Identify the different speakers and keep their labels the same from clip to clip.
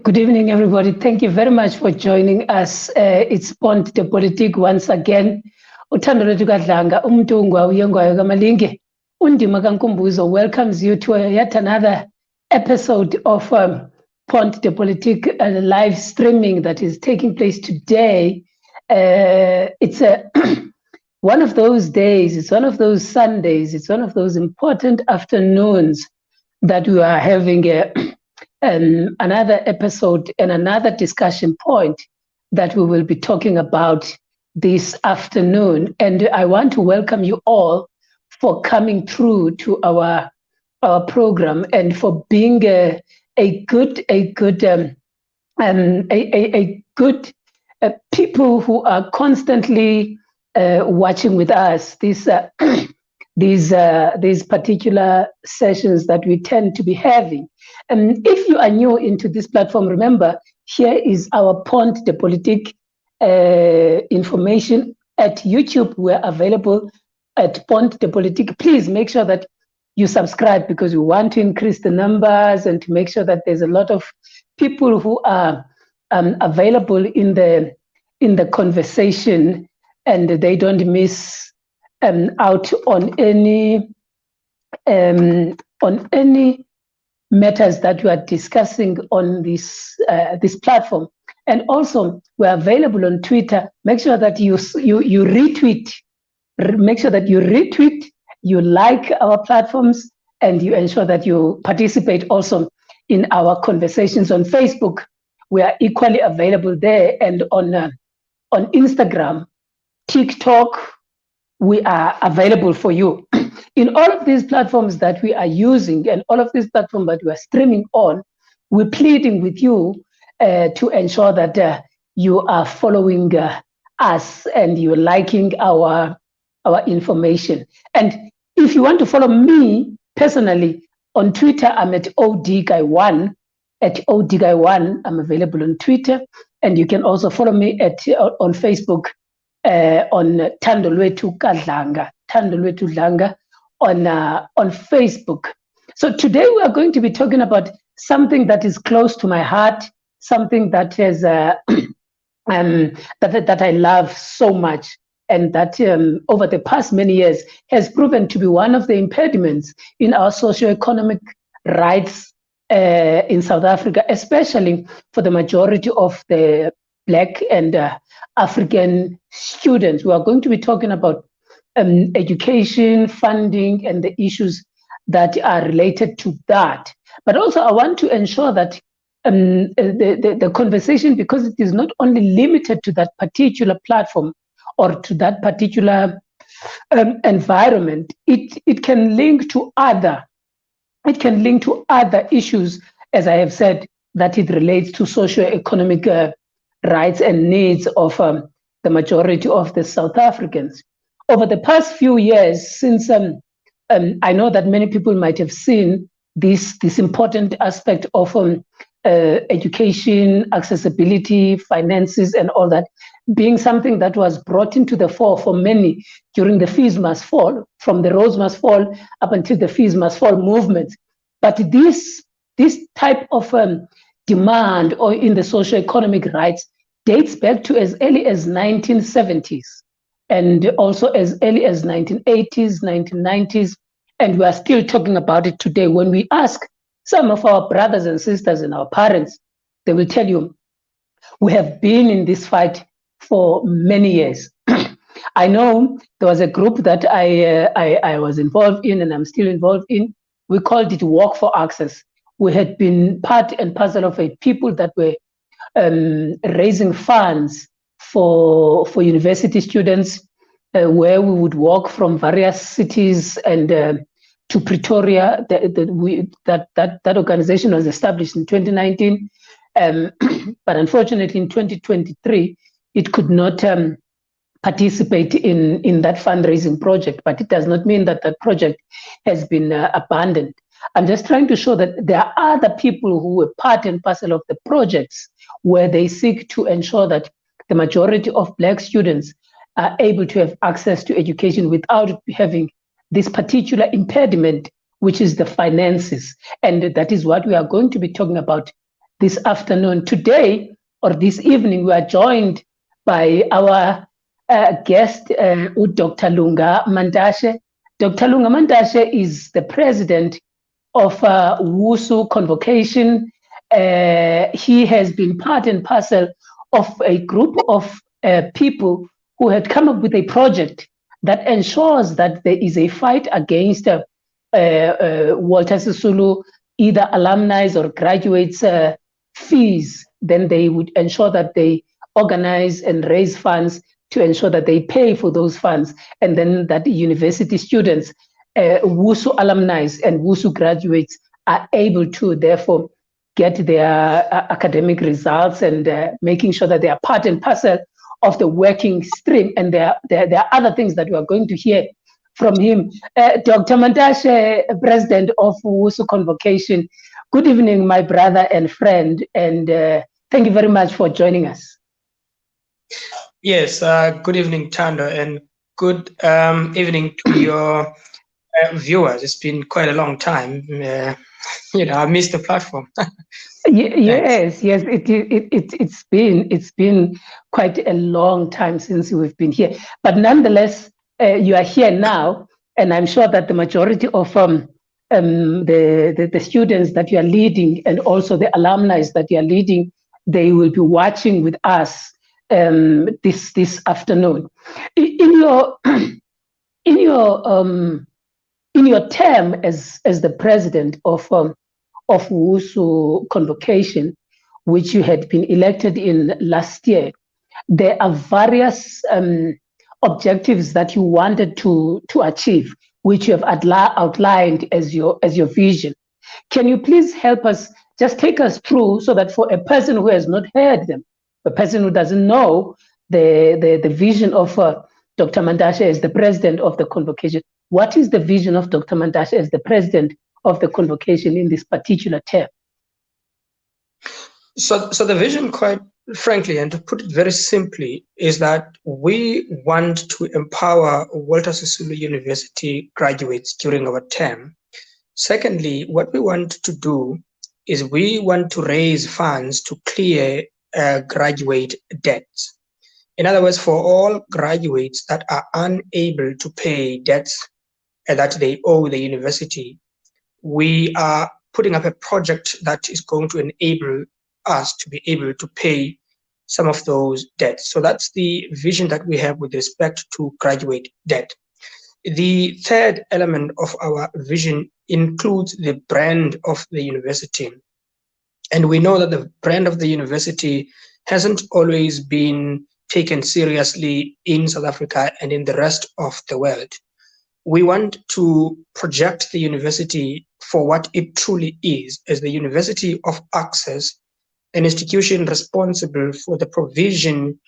Speaker 1: Good evening, everybody. Thank you very much for joining us. It's Pont de Politique once again. Uthando lwethu kaDlanga, umuntu ongwawuyengwayo kamalinge, Undima kaNkumbuzo welcomes you to yet another episode of Pont de Politique live streaming that is taking place today. It's one of those days, it's one of those Sundays, it's one of those important afternoons that we are having another episode and another discussion point that we will be talking about this afternoon. And I want to welcome you all for coming through to our program and for being a good people who are constantly watching with us these particular sessions that we tend to be having. And if you are new into this platform, remember, here is our Pont de Politique information at YouTube. We're available at Pont de Politique. Please make sure that you subscribe because we want to increase the numbers and to make sure that there's a lot of people who are available in the conversation and they don't miss out on any matters that we are discussing on this platform. And also we're available on Twitter. Make sure that you retweet. Make sure that you retweet, you like our platforms, and you ensure that you participate also in our conversations on Facebook. We are equally available there, and on Instagram, TikTok. We are available for you. In all of these platforms that we are using and all of these platforms that we are streaming on, we're pleading with you to ensure that you are following us and you're liking our information. And if you want to follow me personally, on Twitter, I'm at ODguy1. At ODguy1, I'm available on Twitter. And you can also follow me on Facebook. On Thando lwethu kaDlanga, Thando lwethu Dlanga on Facebook. So today we are going to be talking about something that is close to my heart, something that has that I love so much, and that over the past many years has proven to be one of the impediments in our socio-economic rights in South Africa, especially for the majority of the Black and African students. We are going to be talking about education, funding, and the issues that are related to that. But also I want to ensure that the conversation, because it is not only limited to that particular platform or to that particular environment, it can link to other issues, as I have said, that it relates to socio-economic rights and needs of the majority of the South Africans. Over the past few years, since I know that many people might have seen this important aspect of education, accessibility, finances, and all that being something that was brought into the fore for many during the Fees Must Fall, from the Rose Must Fall up until the Fees Must Fall movement. But this type of demand or in the socio-economic rights dates back to as early as 1970s and also as early as 1980s, 1990s, and we are still talking about it today. When we ask some of our brothers and sisters and our parents, they will tell you, we have been in this fight for many years. I know there was a group that I was involved in and I'm still involved in. We called it Walk for Access. We had been part and parcel of a people that were raising funds for university students, where we would walk from various cities and to Pretoria. That organization was established in 2019, but unfortunately in 2023 it could not participate in that fundraising project. But it does not mean that that project has been abandoned. I'm just trying to show that there are other people who were part and parcel of the projects where they seek to ensure that the majority of Black students are able to have access to education without having this particular impediment, which is the finances. And that is what we are going to be talking about this afternoon. Today, or this evening, we are joined by our guest, Dr. Lunga Mantashe. Dr. Lunga Mantashe is the president of WSU Convocation. He has been part and parcel of a group of people who had come up with a project that ensures that there is a fight against Walter Sisulu, either alumni or graduates' fees. Then they would ensure that they organize and raise funds to ensure that they pay for those funds, and then that the university students, WSU alumni and WSU graduates are able to therefore get their academic results, and making sure that they are part and parcel of the working stream. And there are other things that we are going to hear from him. Dr. Mantashe, president of WSU Convocation, good evening, my brother and friend, and thank you very much for joining us.
Speaker 2: Yes, good evening, Tando, and good evening to your viewers. It's been quite a long time. I missed the platform.
Speaker 1: Yes, it's been quite a long time since we've been here. But nonetheless, you are here now, and I'm sure that the majority of the students that you are leading, and also the alumni that you are leading, they will be watching with us this afternoon. In your term as the president of WSU Convocation, which you had been elected in last year, there are various objectives that you wanted to achieve, which you have outlined as your vision. Can you please help us, just take us through, so that for a person who has not heard them, a person who doesn't know the vision of Dr. Mantashe as the president of the Convocation, what is the vision of Dr. Mantashe as the president of the Convocation in this particular term?
Speaker 2: So the vision, quite frankly, and to put it very simply, is that we want to empower Walter Sisulu University graduates during our term. Secondly, what we want to do is we want to raise funds to clear graduate debts. In other words, for all graduates that are unable to pay debts that they owe the university, we are putting up a project that is going to enable us to be able to pay some of those debts. So that's the vision that we have with respect to graduate debt. The third element of our vision includes the brand of the university. And we know that the brand of the university hasn't always been taken seriously in South Africa and in the rest of the world. We want to project the university for what it truly is, as the University of Access, an institution responsible for the provision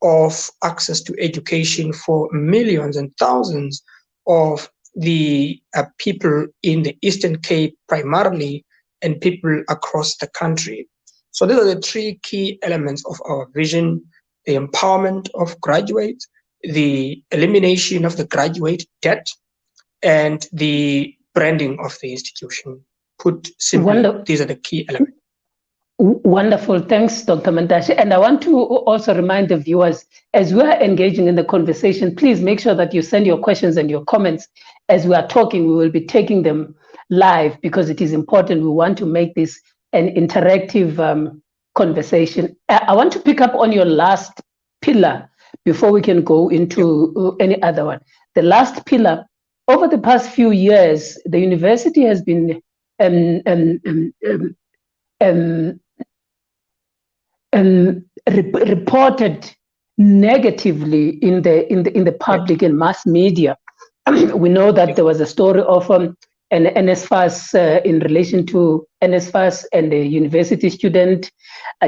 Speaker 2: of access to education for millions and thousands of the people in the Eastern Cape primarily, and people across the country. So these are the three key elements of our vision: the empowerment of graduates, the elimination of the graduate debt, and the branding of the institution. Put simply, these are the key elements.
Speaker 1: Wonderful. Thanks, Dr. Mantashe. And I want to also remind the viewers, as we are engaging in the conversation, please make sure that you send your questions and your comments. As we are talking, we will be taking them live, because it is important. We want to make this an interactive conversation. I want to pick up on your last pillar before we can go into any other one. The last pillar, over the past few years, the university has been reported negatively in the public and mass media. We know that there was a story of an NSFAS in relation to NSFAS and a university student.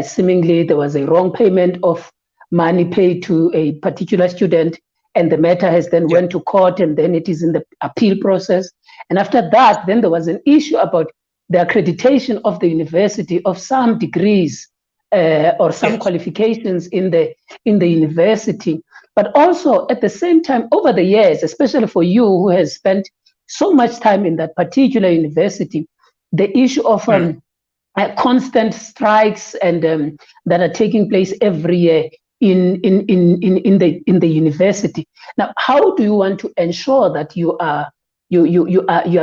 Speaker 1: Seemingly, there was a wrong payment of money paid to a particular student, and the matter has then went to court, and then it is in the appeal process. And after that, then there was an issue about the accreditation of the university of some degrees or some qualifications in the university. But also at the same time, over the years, especially for you who has spent so much time in that particular university, the issue of constant strikes and that are taking place every year in the university. Now, how do you want to ensure that you are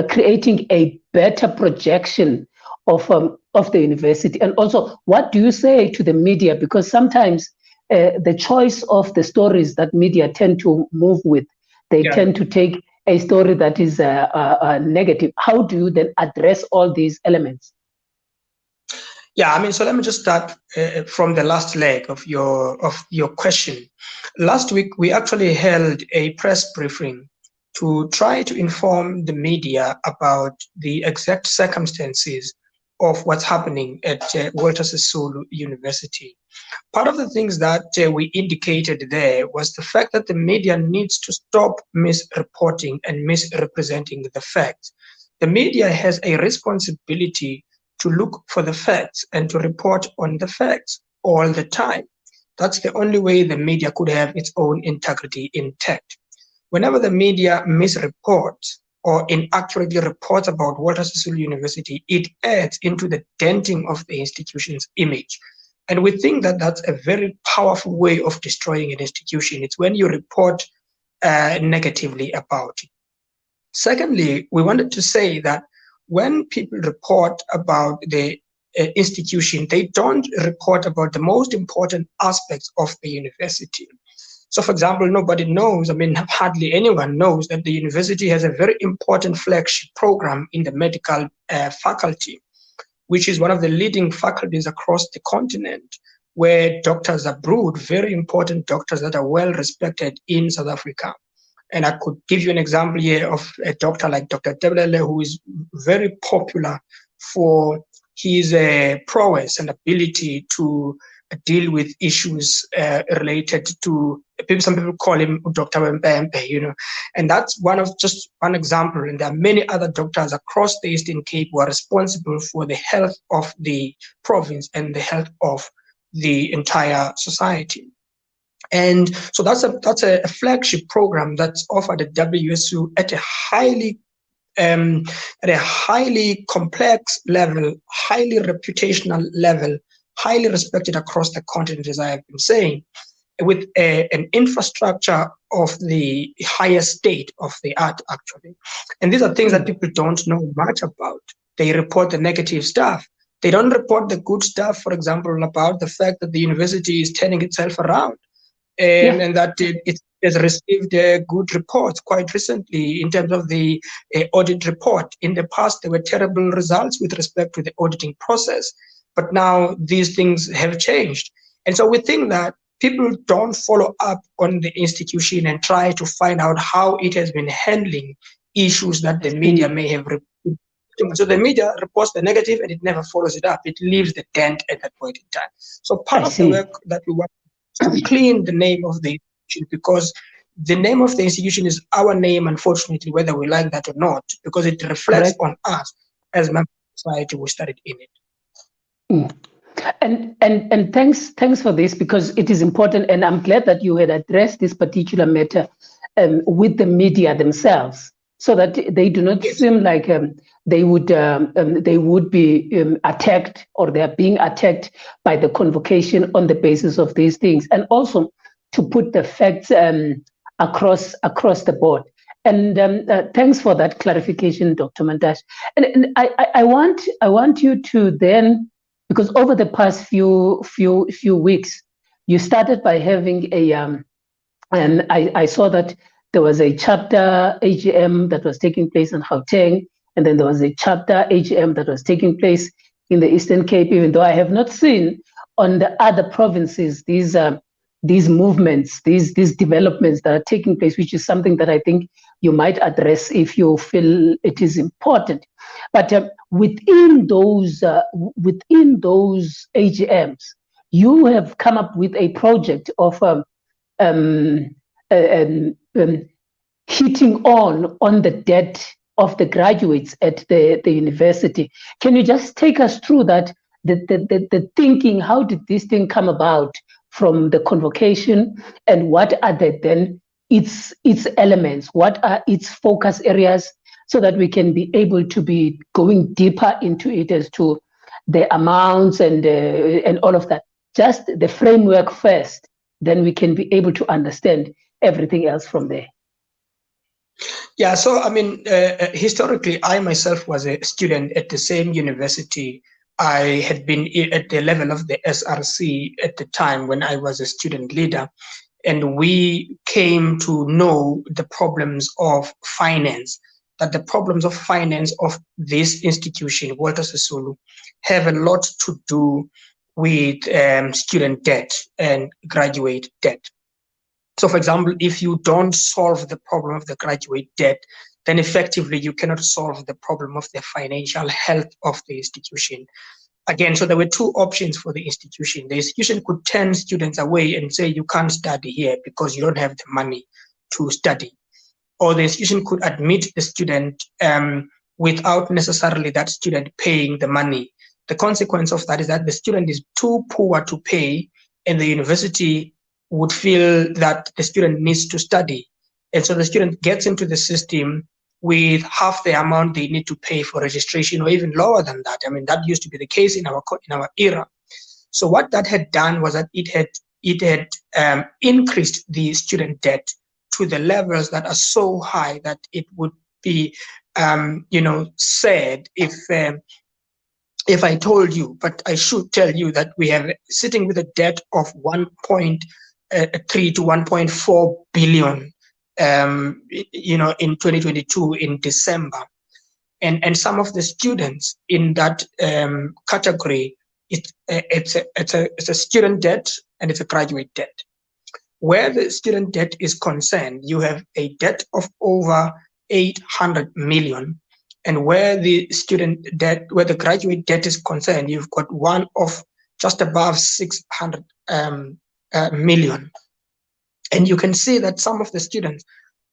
Speaker 1: creating a better projection of the university? And also, what do you say to the media? Because sometimes the choice of the stories that media tend to move with, they tend to take a story that is negative. How do you then address all these elements?
Speaker 2: Yeah, I mean, so let me just start from the last leg of your question. Last week, we actually held a press briefing to try to inform the media about the exact circumstances of what's happening at Walter Sisulu University. Part of the things that we indicated there was the fact that the media needs to stop misreporting and misrepresenting the facts. The media has a responsibility to look for the facts and to report on the facts all the time. That's the only way the media could have its own integrity intact. Whenever the media misreports or inaccurately reports about Walter Sisulu University, it adds into the denting of the institution's image. And we think that that's a very powerful way of destroying an institution. It's when you report negatively about it. Secondly, we wanted to say that when people report about the institution, they don't report about the most important aspects of the university. So, for example, nobody knows, I mean, hardly anyone knows that the university has a very important flagship program in the medical faculty, which is one of the leading faculties across the continent, where doctors are brewed, very important doctors that are well respected in South Africa. And I could give you an example here of a doctor like Dr. Tebelele, who is very popular for his prowess and ability to deal with issues related to people. Some people call him Dr. Wempempe, you know, and that's just one example. And there are many other doctors across the Eastern Cape who are responsible for the health of the province and the health of the entire society. And so that's a flagship program that's offered at WSU at a highly complex level, highly reputational level, highly respected across the continent, as I have been saying, with an infrastructure of the highest state of the art, actually. And these are things that people don't know much about. They report the negative stuff. They don't report the good stuff, for example, about the fact that the university is turning itself around. And that it has received good reports quite recently in terms of the audit report. In the past, there were terrible results with respect to the auditing process, but now these things have changed. And so we think that people don't follow up on the institution and try to find out how it has been handling issues that the media may have reported. So the media reports the negative and it never follows it up. It leaves the dent at that point in time. So part of the work that we want to clean the name of the institution, because the name of the institution is our name, unfortunately, whether we like that or not, because it reflects on us as members of society who studied in it.
Speaker 1: And thanks for this, because it is important, and I'm glad that you had addressed this particular matter with the media themselves, so that they do not seem like they would be attacked, or they are being attacked by the convocation on the basis of these things, and also to put the facts across the board. And thanks for that clarification, Dr. Mantashe. And I want you to then, because over the past few weeks, you started by having a and I saw that there was a chapter AGM that was taking place in Gauteng, and then there was a chapter AGM that was taking place in the Eastern Cape, even though I have not seen on the other provinces these movements, these developments that are taking place, which is something that I think you might address if you feel it is important. But within those AGMs, you have come up with a project of hitting on the debt of the graduates at the university. Can you just take us through that, the thinking? How did this thing come about from the convocation, and what are then its elements? What are its focus areas, so that we can be able to be going deeper into it as to the amounts and all of that. Just the framework first, then we can be able to understand everything else from there.
Speaker 2: Yeah, so I mean, historically, I myself was a student at the same university. I had been at the level of the SRC at the time when I was a student leader, and we came to know the problems of finance, that the problems of finance of this institution, Walter Sisulu, have a lot to do with student debt and graduate debt. So, for example, if you don't solve the problem of the graduate debt, then effectively you cannot solve the problem of the financial health of the institution. Again, so there were two options for the institution. The institution could turn students away and say, you can't study here because you don't have the money to study. Or the institution could admit the student without necessarily that student paying the money. The consequence of that is that the student is too poor to pay, and the university would feel that the student needs to study. And so the student gets into the system with half the amount they need to pay for registration, or even lower than that. I mean, that used to be the case in our era. So what that had done was that it had increased the student debt to the levels that are so high that it would be, sad if I told you, but I should tell you that we have sitting with a debt of 1.3 to 1.4 billion, in 2022 in December, and some of the students in that category, it's a student debt and it's a graduate debt. Where the student debt is concerned, you have a debt of over 800 million. And where the graduate debt is concerned, you've got one of just above 600 million. And you can see that some of the students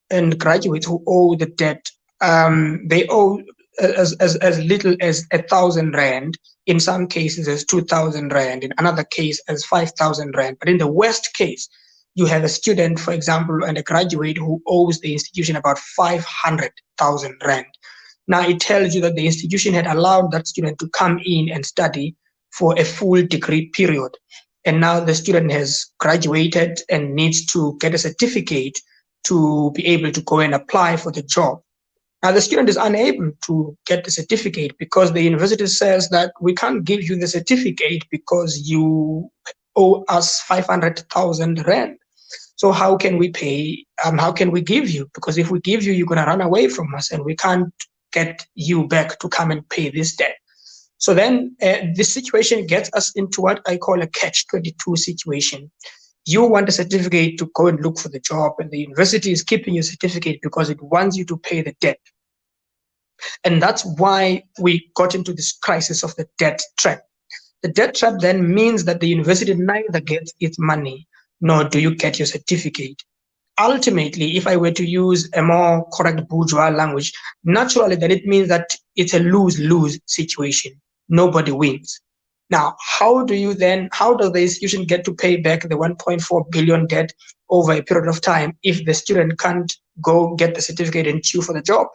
Speaker 2: and graduates who owe the debt, they owe as little as 1,000 rand, in some cases as 2,000 rand, in another case as 5,000 rand. But in the worst case, you have a student, for example, and a graduate who owes the institution about 500,000 rand. Now it tells you that the institution had allowed that student to come in and study for a full degree period. And now the student has graduated and needs to get a certificate to be able to go and apply for the job. Now the student is unable to get the certificate because the university says that we can't give you the certificate because you owe us 500,000 rand. So how can we pay? How can we give you? Because if we give you, you're going to run away from us and we can't get you back to come and pay this debt. So then this situation gets us into what I call a catch-22 situation. You want a certificate to go and look for the job, and the university is keeping your certificate because it wants you to pay the debt. And that's why we got into this crisis of the debt trap. The debt trap then means that the university neither gets its money, nor do you get your certificate. Ultimately, if I were to use a more correct bourgeois language, naturally then it means that it's a lose-lose situation. Nobody wins. Now, how does the institution get to pay back the 1.4 billion debt over a period of time if the student can't go get the certificate and queue for the job?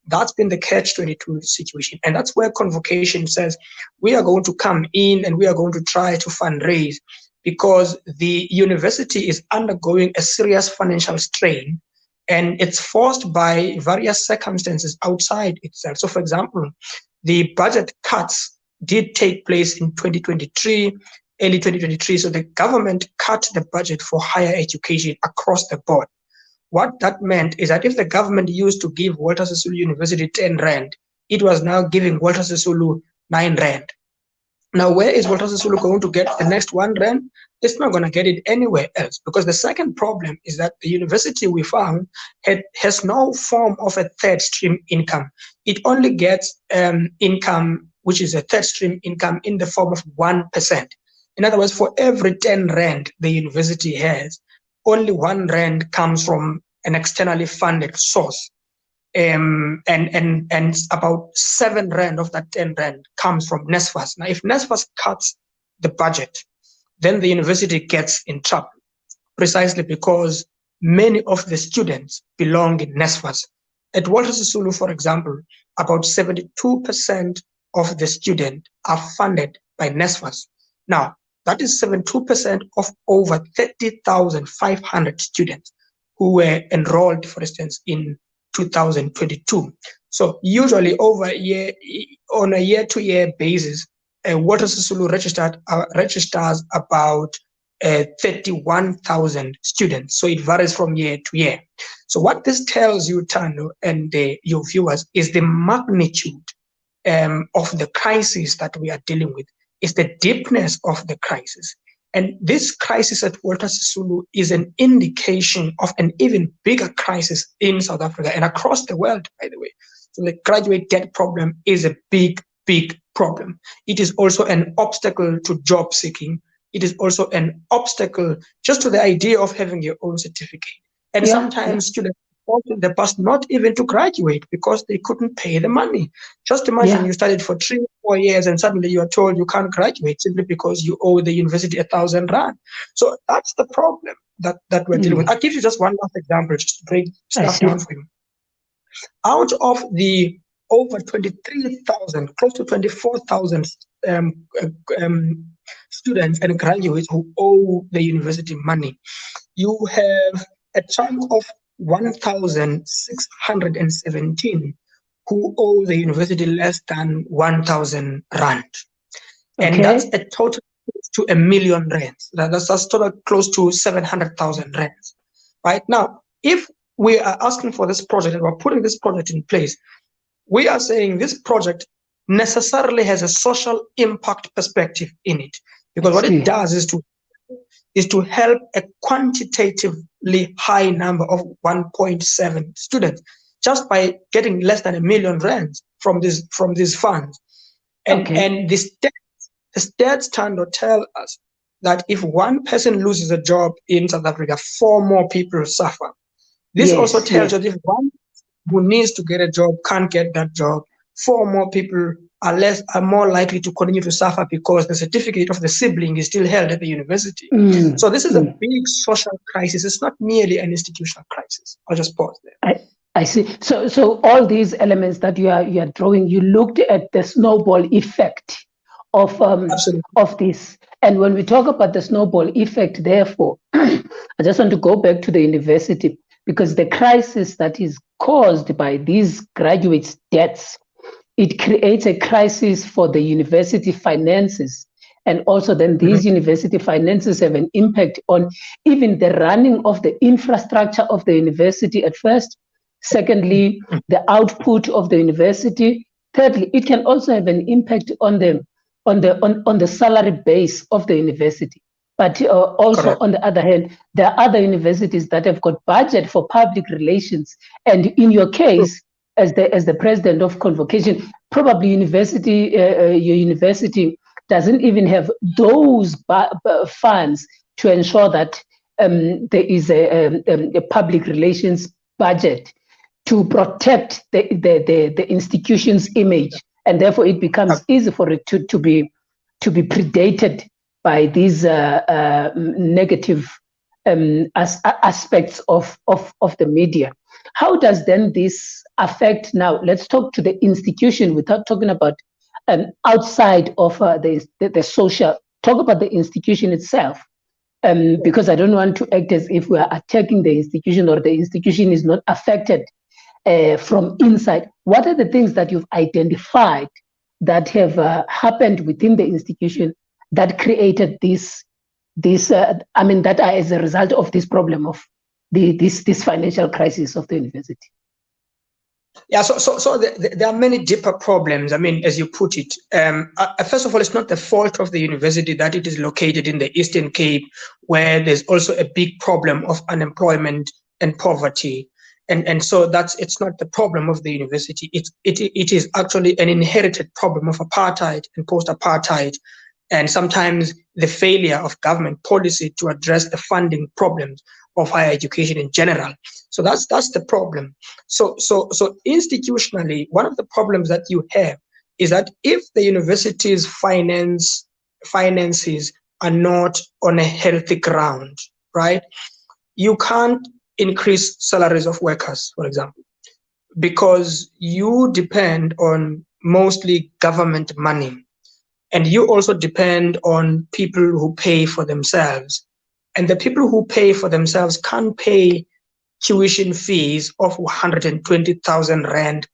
Speaker 2: That's been the catch-22 situation. And that's where Convocation says, we are going to come in and we are going to try to fundraise, because the university is undergoing a serious financial strain and it's forced by various circumstances outside itself. So, for example, the budget cuts did take place in 2023, early 2023. So the government cut the budget for higher education across the board. What that meant is that if the government used to give Walter Sisulu University 10 rand, it was now giving Walter Sisulu 9 rand. Now, where is Walter Sisulu going to get the next 1 rand? It's not going to get it anywhere else, because the second problem is that the university, we found, has no form of a third stream income. It only gets income, which is a third stream income, in the form of 1%. In other words, for every 10 rand the university has, only 1 rand comes from an externally funded source. And about 7 rand of that 10 rand comes from NSFAS. Now, if NSFAS cuts the budget, then the university gets in trouble, precisely because many of the students belong in NSFAS. At Walter Sisulu, for example, about 72% of the student are funded by NSFAS. Now, that is 72% of over 30,500 students who were enrolled, for instance, in 2022. So usually on a year-to-year basis, Walter Sisulu registers about 31,000 students. So it varies from year to year. So what this tells you, Tano, and your viewers, is the magnitude of the crisis that we are dealing with, is the deepness of the crisis. And this crisis at Walter Sisulu is an indication of an even bigger crisis in South Africa and across the world, by the way. So the graduate debt problem is a big, big problem. It is also an obstacle to job seeking. It is also an obstacle just to the idea of having your own certificate. And sometimes students in the past not even to graduate because they couldn't pay the money. Just imagine you studied for 3 or 4 years and suddenly you are told you can't graduate simply because you owe the university 1,000 rand. So that's the problem that we're dealing with. I'll give you just one last example just to break stuff down for you. Out of the over 23,000, close to 24,000 students and graduates who owe the university money, you have a chunk of 1,617 who owe the university less than 1,000 rand. And that's a total to 1 million rands. That's total close to 700,000 rands. Right now, if we are asking for this project and we're putting this project in place, we are saying this project necessarily has a social impact perspective in it, because what it does is to help a quantitatively high number of 1.7 students just by getting less than 1 million rands from these funds. And the stats tend to tell us that if one person loses a job in South Africa, 4 more people suffer. This also tells us if one who needs to get a job can't get that job, 4 more people are more likely to continue to suffer because the certificate of the sibling is still held at the university. So this is a big social crisis. It's not merely an institutional crisis. I'll just pause there.
Speaker 1: I see. So all these elements that you are drawing, you looked at the snowball effect of this. And when we talk about the snowball effect, therefore, I just want to go back to the university, because the crisis that is caused by these graduates' debts, it creates a crisis for the university finances. And also then these university finances have an impact on even the running of the infrastructure of the university at first. Secondly, the output of the university. Thirdly, it can also have an impact on the salary base of the university. But also, on the other hand, there are other universities that have got budget for public relations. And in your case, as the president of Convocation, probably your university doesn't even have those funds to ensure that there is a public relations budget to protect the institution's image, and therefore it becomes easy for it to be predated by these negative aspects of the media. How does then this affect? Now, let's talk to the institution without talking about outside of the social. Talk about the institution itself, because I don't want to act as if we are attacking the institution or the institution is not affected from inside. What are the things that you've identified that have happened within the institution that created this that are as a result of this problem of this financial crisis of the university?
Speaker 2: Yeah, so there are many deeper problems. I mean, as you put it, first of all, it's not the fault of the university that it is located in the Eastern Cape, where there's also a big problem of unemployment and poverty. And so it's not the problem of the university. It is actually an inherited problem of apartheid and post-apartheid, and sometimes the failure of government policy to address the funding problems of higher education in general. So that's the problem. So institutionally, one of the problems that you have is that if the university's finances are not on a healthy ground, right? You can't increase salaries of workers, for example, because you depend on mostly government money. And you also depend on people who pay for themselves. And the people who pay for themselves can't pay tuition fees of 120,000 Rand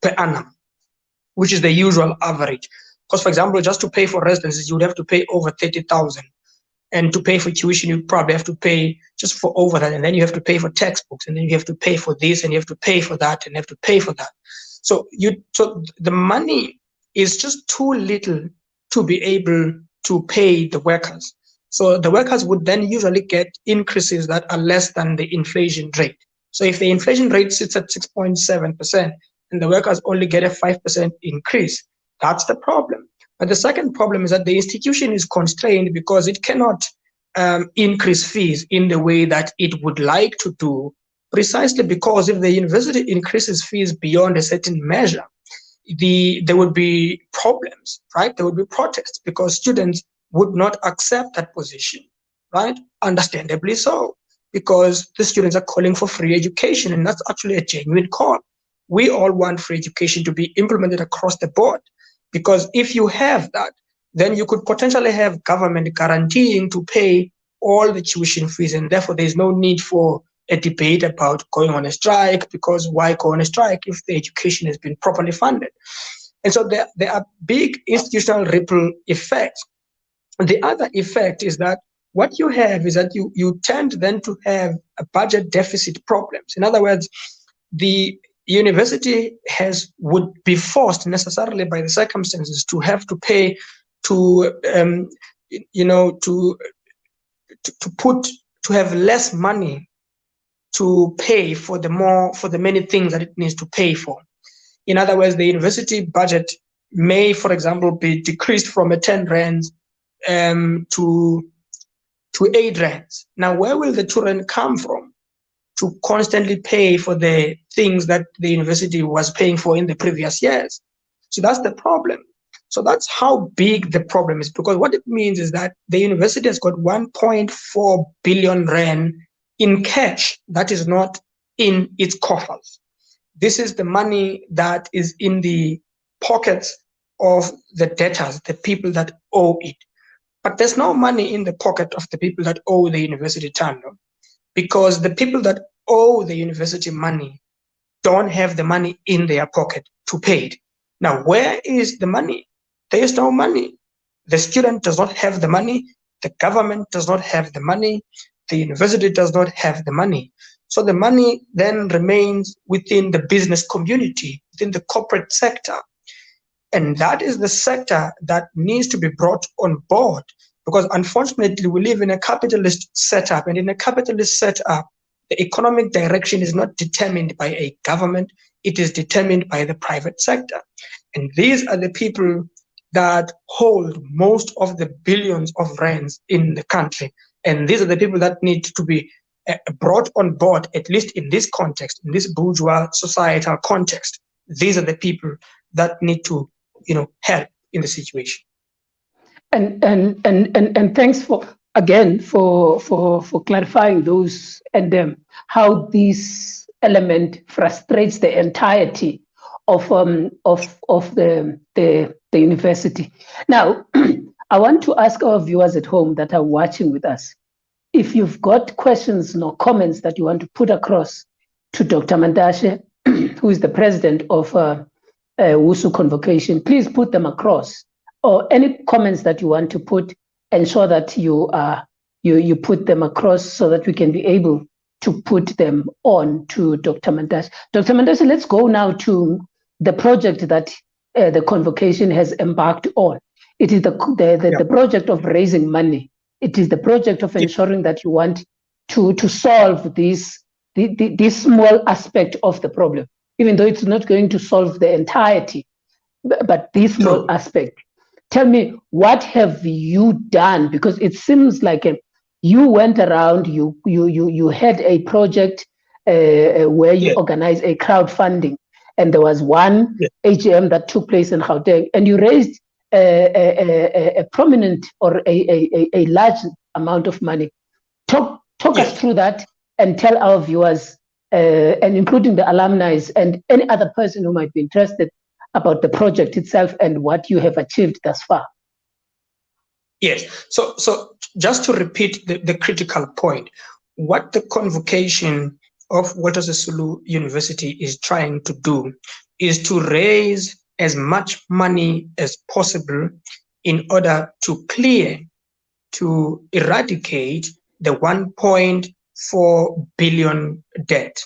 Speaker 2: per annum, which is the usual average. Because, for example, just to pay for residences, you would have to pay over 30,000. And to pay for tuition, you probably have to pay just for over that. And then you have to pay for textbooks, and then you have to pay for this, and you have to pay for that, and you have to pay for that. So the money is just too little to be able to pay the workers. So the workers would then usually get increases that are less than the inflation rate. So if the inflation rate sits at 6.7% and the workers only get a 5% increase, that's the problem. But the second problem is that the institution is constrained because it cannot increase fees in the way that it would like to do, precisely because if the university increases fees beyond a certain measure, there would be problems, right? There would be protests because students would not accept that position, right? Understandably so, because the students are calling for free education, and that's actually a genuine call. We all want free education to be implemented across the board, because if you have that, then you could potentially have government guaranteeing to pay all the tuition fees, and therefore there's no need for a debate about going on a strike, because why go on a strike if the education has been properly funded? And so there are big institutional ripple effects. The other effect is that what you have is that you tend then to have a budget deficit problems. In other words, the university would be forced necessarily by the circumstances to have to pay to have less money to pay for the many things that it needs to pay for. In other words, the university budget may, for example, be decreased from a 10 rands to 8 rands. Now, where will the 2 rand come from to constantly pay for the things that the university was paying for in the previous years? So that's the problem. So that's how big the problem is, because what it means is that the university has got 1.4 billion rand in cash that is not in its coffers. This is the money that is in the pockets of the debtors, the people that owe it. But there's no money in the pocket of the people that owe the university Tando, because the people that owe the university money don't have the money in their pocket to pay it. Now, where is the money? There is no money. The student does not have the money. The government does not have the money. The university does not have the money. So the money then remains within the business community, within the corporate sector. And that is the sector that needs to be brought on board, because unfortunately we live in a capitalist setup, and in a capitalist setup, the economic direction is not determined by a government, it is determined by the private sector. And these are the people that hold most of the billions of rands in the country. And these are the people that need to be brought on board, at least in this context, in this bourgeois societal context. These are the people that need to, help in the situation.
Speaker 1: And thanks for clarifying those, and how this element frustrates the entirety of the university. Now, I want to ask our viewers at home that are watching with us, if you've got questions or comments that you want to put across to Dr. Mantashe, who is the president of WSU Convocation, please put them across. Or any comments that you want to put, ensure that you put them across so that we can be able to put them on to Dr. Mantashe. Dr. Mantashe, let's go now to the project that the Convocation has embarked on. It is the project of raising money. It is the project of ensuring that you want to solve this small aspect of the problem, even though it's not going to solve the entirety, but this small aspect. Tell me, what have you done? Because it seems like you went around, you had a project where you organized a crowdfunding, and there was one AGM that took place in Gauteng, and you raised a prominent or a large amount of money. Talk us through that, and tell our viewers, and including the alumni and any other person who might be interested, about the project itself and what you have achieved thus far.
Speaker 2: Yes. So just to repeat the critical point, what the convocation of Walter Sisulu University is trying to do is to raise as much money as possible in order to eradicate the 1.4 billion debt,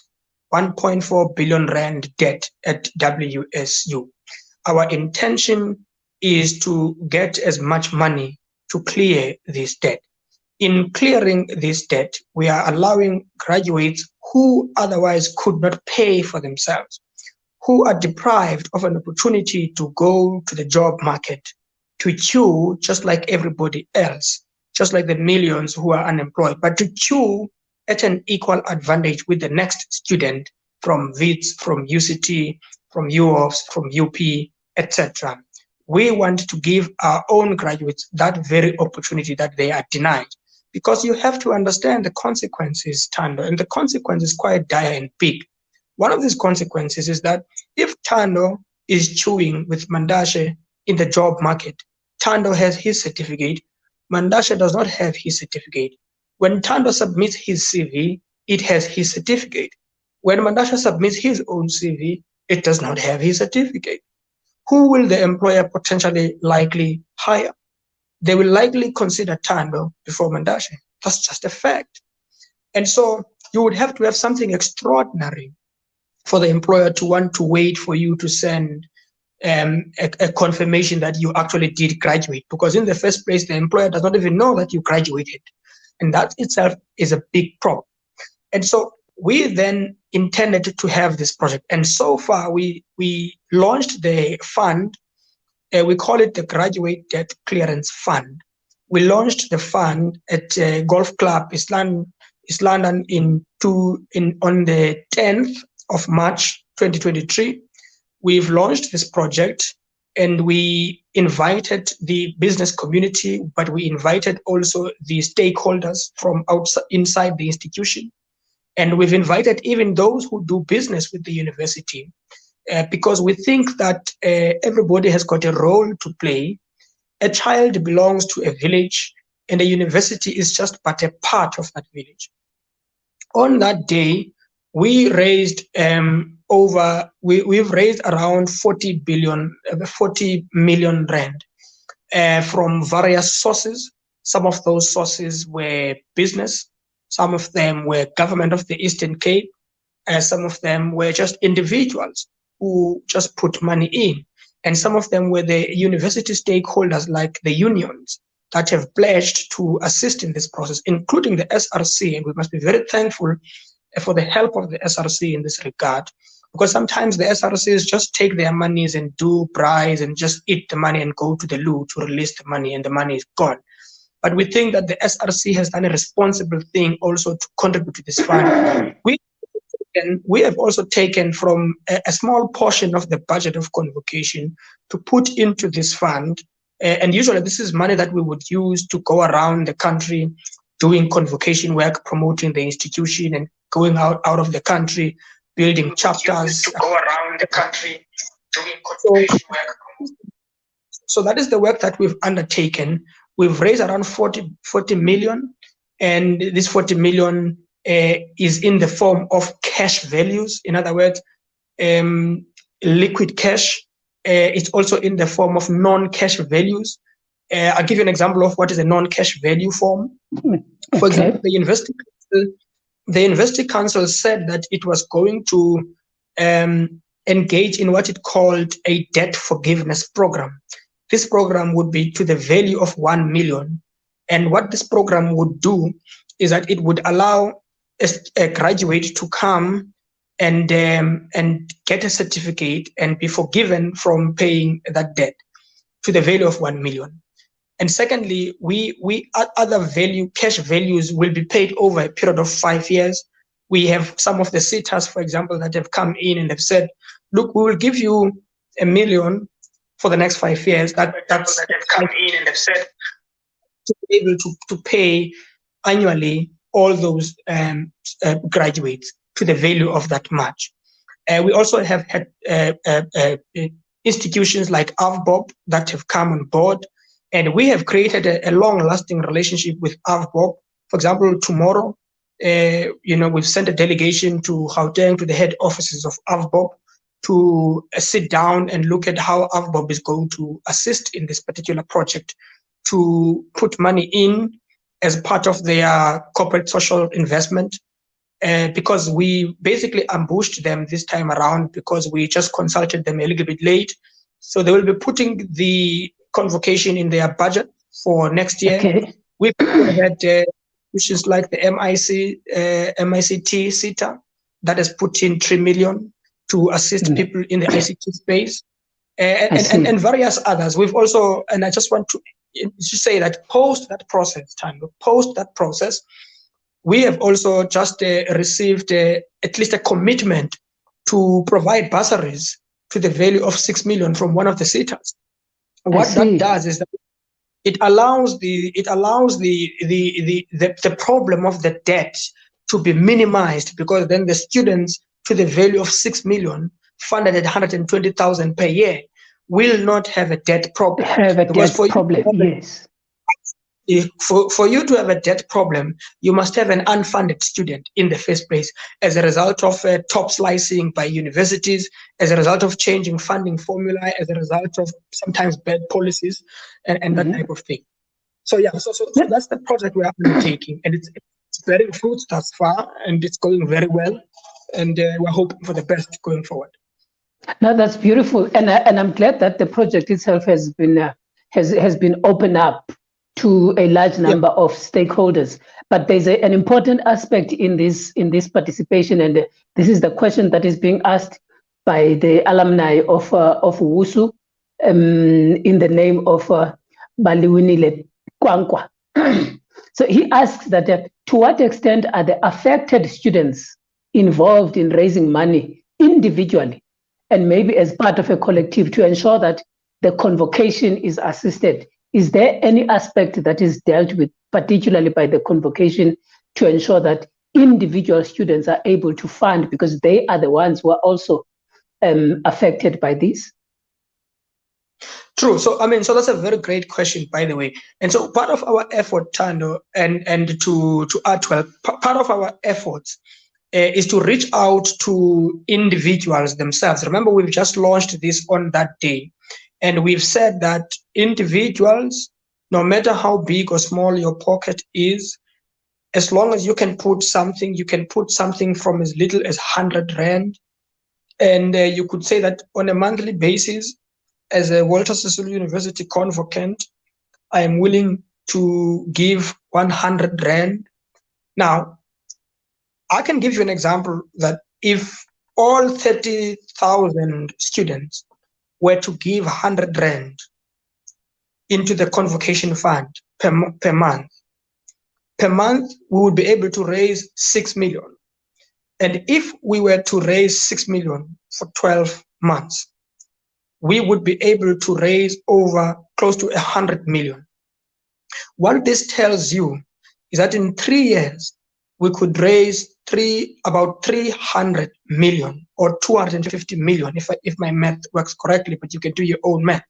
Speaker 2: 1.4 billion rand debt at WSU. Our intention is to get as much money to clear this debt. In clearing this debt, we are allowing graduates who otherwise could not pay for themselves, who are deprived of an opportunity to go to the job market, to chew just like everybody else, just like the millions who are unemployed, but to chew at an equal advantage with the next student from WITS, from UCT, from UOFS, from UP, etc. We want to give our own graduates that very opportunity that they are denied. Because you have to understand the consequences, Thando, and the consequence is quite dire and big. One of these consequences is that if Thando is chewing with Mantashe in the job market, Thando has his certificate, Mantashe does not have his certificate. When Thando submits his CV, it has his certificate. When Mantashe submits his own CV, it does not have his certificate. Who will the employer potentially likely hire? They will likely consider Thando before Mantashe. That's just a fact. And so you would have to have something extraordinary for the employer to want to wait for you to send a confirmation that you actually did graduate, because in the first place, the employer does not even know that you graduated. And that itself is a big problem. And so we then intended to have this project. And so far, we launched the fund. We call it the Graduate Debt Clearance Fund. We launched the fund at Golf Club East London on the 10th of March 2023. We've launched this project and we invited the business community, but we invited also the stakeholders from inside the institution. And we've invited even those who do business with the university, because we think that everybody has got a role to play. A child belongs to a village and a university is just but a part of that village. On that day, we raised we've raised around 40 million rand from various sources. Some of those sources were business, some of them were government of the Eastern Cape, some of them were just individuals who just put money in, and some of them were the university stakeholders like the unions that have pledged to assist in this process, including the SRC, and we must be very thankful for the help of the SRC in this regard, because sometimes the SRCs just take their monies and do prize and just eat the money and go to the loo to release the money, and the money is gone. But we think that the SRC has done a responsible thing also to contribute to this fund. We have also taken from a small portion of the budget of convocation to put into this fund. And usually this is money that we would use to go around the country doing convocation work, promoting the institution, and going out of the country, building chapters. To go around the country doing convocation work. So that is the work that we've undertaken. We've raised around 40 million, and this 40 million is in the form of cash values. In other words, liquid cash. It's also in the form of non-cash values. I'll give you an example of what is a non-cash value form. Okay. For example, the University Council said that it was going to engage in what it called a debt forgiveness program. This program would be to the value of 1 million. And what this program would do is that it would allow a graduate to come and get a certificate and be forgiven from paying that debt to the value of 1 million. And secondly, we other cash values will be paid over a period of 5 years. We have some of the sitters, for example, that have come in and have said, look, we will give you 1 million for the next 5 years. That have come in and have said to be able to pay annually all those graduates to the value of that much. We also have had institutions like AVBOB that have come on board, and we have created a long-lasting relationship with AVBOB. For example, tomorrow, we've sent a delegation to Gauteng, to the head offices of AVBOB, to sit down and look at how AVBOB is going to assist in this particular project, to put money in as part of their corporate social investment, because we basically ambushed them this time around because we just consulted them a little bit late. So they will be putting the convocation in their budget for next year.
Speaker 1: Okay.
Speaker 2: We've had institutions like the MICT CETA that has put in 3 million to assist people in the ICT space, and various others. We've also, and I just want to say that post that process, we have also just received at least a commitment to provide bursaries to the value of 6 million from one of the CETAs. What that does is that it allows the problem of the debt to be minimized, because then the students to the value of 6 million funded at 120,000 per year will not have a debt problem.
Speaker 1: Yes.
Speaker 2: For you to have a debt problem, you must have an unfunded student in the first place, as a result of top slicing by universities, as a result of changing funding formula, as a result of sometimes bad policies, and that type of thing. So that's the project we are undertaking, and it's bearing fruits thus far, and it's going very well, and we're hoping for the best going forward.
Speaker 1: No, that's beautiful, and I'm glad that the project itself has been opened up to a large number of stakeholders. But there's an important aspect in this participation, and this is the question that is being asked by the alumni of WSU in the name of Baliwinile Kwankwa. So he asks that to what extent are the affected students involved in raising money individually and maybe as part of a collective to ensure that the convocation is assisted? Is there any aspect that is dealt with, particularly by the convocation, to ensure that individual students are able to fund, because they are the ones who are also affected by this?
Speaker 2: True. So that's a very great question, by the way. And so part of our effort, Tando, and to add well, part of our efforts is to reach out to individuals themselves. Remember, we've just launched this on that day. And we've said that individuals, no matter how big or small your pocket is, as long as you can put something from as little as 100 Rand. And you could say that on a monthly basis, as a Walter Sisulu University convocant, I am willing to give 100 Rand. Now, I can give you an example that if all 30,000 students were to give 100 Rand into the convocation fund per month, we would be able to raise 6 million. And if we were to raise 6 million for 12 months, we would be able to raise over close to 100 million. What this tells you is that in 3 years, we could raise about 300 million or 250 million, if my math works correctly, but you can do your own math.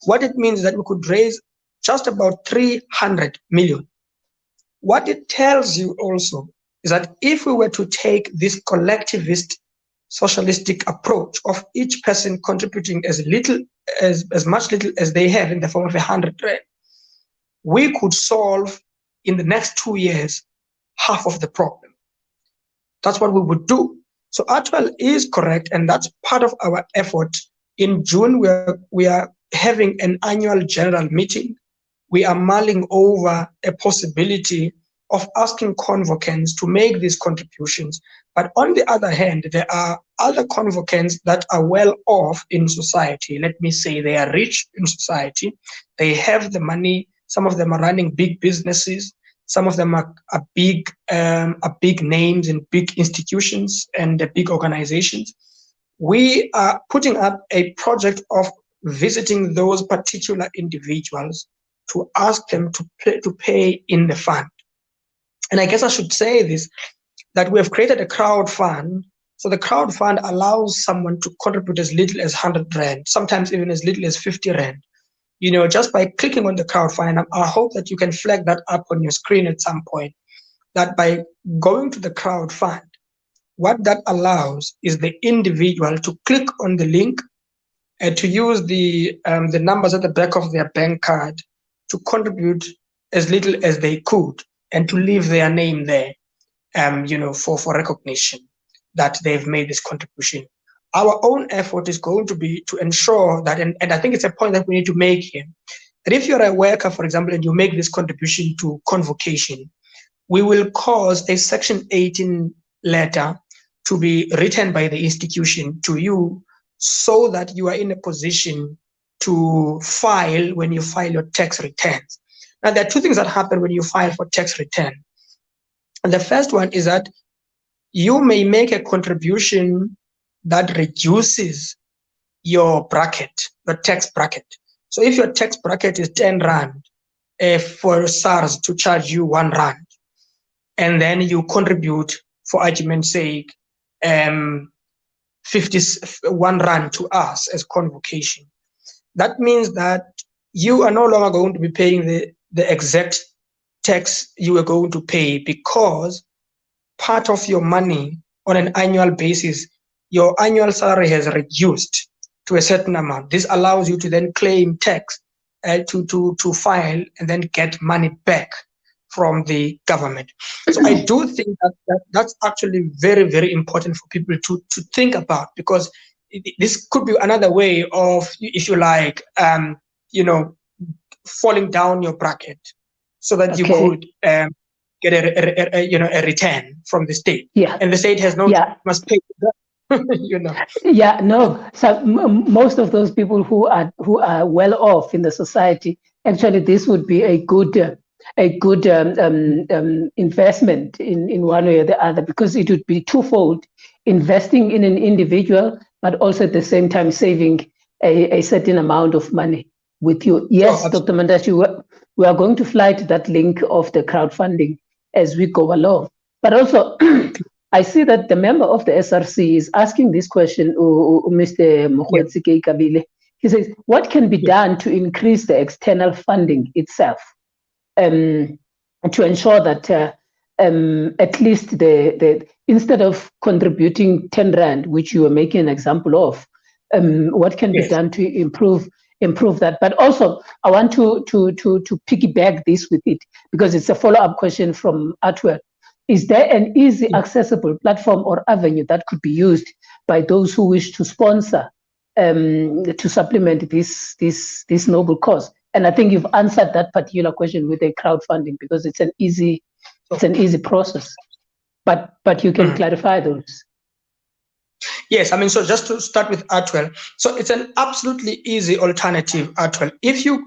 Speaker 2: What it means is that we could raise just about 300 million. What it tells you also is that if we were to take this collectivist socialistic approach of each person contributing as much as they have in the form of 100 Rand, we could solve in the next 2 years half of the problem. That's what we would do. So Atwell is correct, and that's part of our effort. In June, we are having an annual general meeting. We are mulling over a possibility of asking convocants to make these contributions. But on the other hand, there are other convocants that are well off in society. Let me say they are rich in society. They have the money. Some of them are running big businesses. Some of them are big names in big institutions and big organizations. We are putting up a project of visiting those particular individuals to ask them to pay in the fund. And I guess I should say this, that we have created a crowd fund So the crowd fund allows someone to contribute as little as 100 Rand, sometimes even as little as 50 Rand. Just by clicking on the crowd fund, I hope that you can flag that up on your screen at some point, that by going to the crowd fund, what that allows is the individual to click on the link and to use the numbers at the back of their bank card to contribute as little as they could and to leave their name there, for recognition that they've made this contribution. Our own effort is going to be to ensure that, and I think it's a point that we need to make here, that if you're a worker, for example, and you make this contribution to Convocation, we will cause a Section 18 letter to be written by the institution to you so that you are in a position to file when you file your tax returns. Now, there are two things that happen when you file for tax return. And the first one is that you may make a contribution that reduces your bracket, your tax bracket. So if your tax bracket is 10 Rand, for SARS to charge you 1 Rand, and then you contribute, for argument's sake, 51 Rand to us as Convocation, that means that you are no longer going to be paying the exact tax you were going to pay, because part of your money on an annual basis, your annual salary has reduced to a certain amount. This allows you to then claim tax, to file and then get money back from the government. So I do think that's actually very, very important for people to think about, because this could be another way of, if you like, falling down your bracket so that you could get a return from the state.
Speaker 1: Yeah.
Speaker 2: And the state has no must pay that.
Speaker 1: Yeah, no. So most of those people who are well off in the society, actually, this would be a good investment in one way or the other, because it would be twofold: investing in an individual, but also at the same time saving a certain amount of money with you. Yes, Dr. Mantashe, we are going to fly to that link of the crowdfunding as we go along. But also, I see that the member of the SRC is asking this question, Mr. Mokgweetsi Kabile. He says, what can be done to increase the external funding itself, to ensure that at least the instead of contributing 10 Rand, which you were making an example of, what can be done to improve that? But also, I want to piggyback this with it, because it's a follow-up question from Atwell. Is there an easy, accessible platform or avenue that could be used by those who wish to sponsor, to supplement this noble cause? And I think you've answered that particular question with a crowdfunding, because it's an easy process. But you can clarify those.
Speaker 2: Yes, I mean, so just to start with Atwell, so it's an absolutely easy alternative, Atwell. If you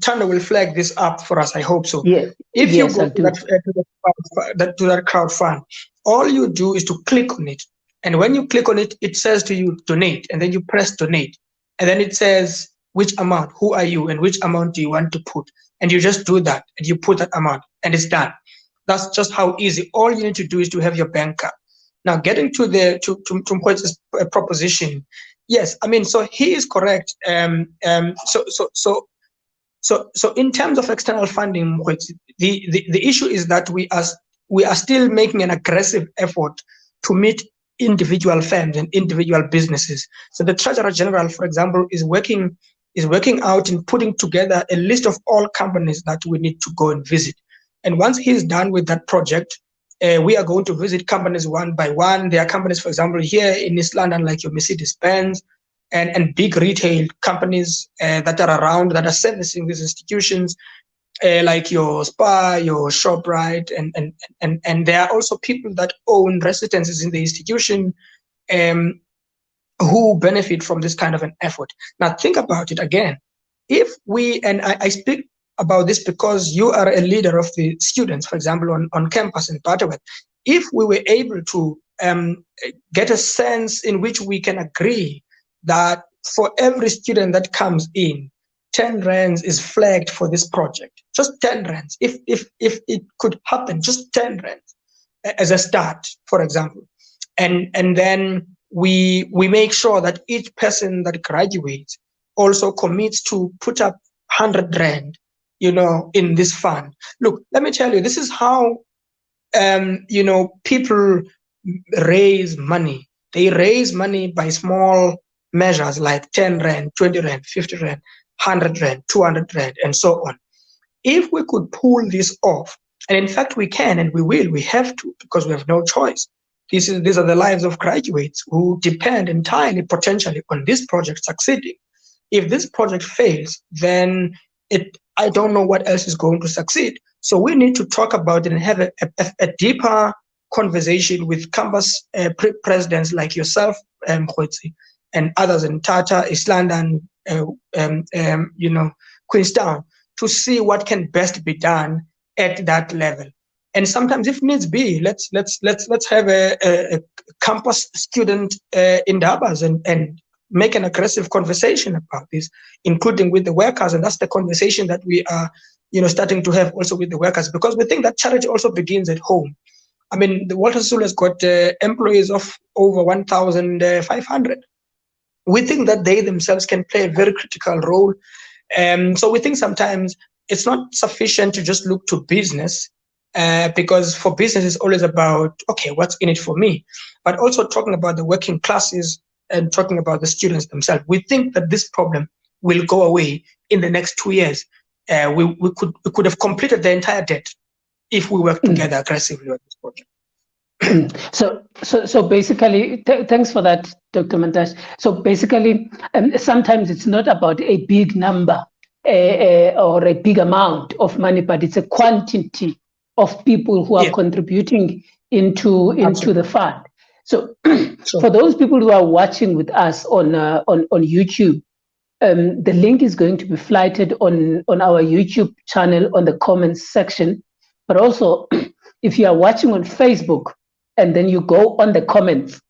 Speaker 2: Tanda will flag this up for us, I hope so.
Speaker 1: Yeah.
Speaker 2: If you go to that crowd fund, all you do is to click on it. And when you click on it, it says to you, donate, and then you press donate. And then it says which amount, who are you, and which amount do you want to put. And you just do that, and you put that amount, and it's done. That's just how easy. All you need to do is to have your bank card. Now, getting to Mkwetsi's proposition, yes, I mean, so he is correct. So in terms of external funding, the issue is that we are still making an aggressive effort to meet individual firms and individual businesses. So the Treasurer General, for example, is working out and putting together a list of all companies that we need to go and visit. And once he's done with that project, we are going to visit companies one by one. There are companies, for example, here in East London, like your Mercedes-Benz and big retail companies that are around that are servicing these institutions, like your Spar, your ShopRite, and there are also people that own residences in the institution who benefit from this kind of an effort. Now, think about it again. If we, and I speak about this because you are a leader of the students, for example, on campus in Butterworth. If we were able to get a sense in which we can agree that for every student that comes in, 10 rands is flagged for this project, just 10 rands. If it could happen, just 10 rands as a start, for example, and then we make sure that each person that graduates also commits to put up 100 rand, in this fund. Look, let me tell you, this is how people raise money. They raise money by small measures like 10 rand, 20 rand, 50 rand, 100 rand, 200 rand, and so on. If we could pull this off, and in fact we can and we will, we have to, because we have no choice. These are the lives of graduates who depend entirely potentially on this project succeeding. If this project fails, then I don't know what else is going to succeed. So we need to talk about it and have a deeper conversation with campus presidents like yourself, Khwetsi, and others in Tata, East London, Queenstown, to see what can best be done at that level. And sometimes, if needs be, let's have a campus student endeavors and make an aggressive conversation about this, including with the workers. And that's the conversation that we are, starting to have also with the workers, because we think that charity also begins at home. I mean, the Walter Sisulu has got employees of over 1,500. We think that they themselves can play a very critical role. So we think sometimes it's not sufficient to just look to business, because for business it's always about, okay, what's in it for me? But also talking about the working classes and talking about the students themselves. We think that this problem will go away in the next 2 years. We could have completed the entire debt if we work together aggressively on this project.
Speaker 1: So basically, thanks for that, Dr. Mantashe. So basically, sometimes it's not about a big number or a big amount of money, but it's a quantity of people who are contributing into the fund. So for those people who are watching with us on YouTube, the link is going to be flighted on our YouTube channel on the comments section. But also, if you are watching on Facebook, and then you go on the comments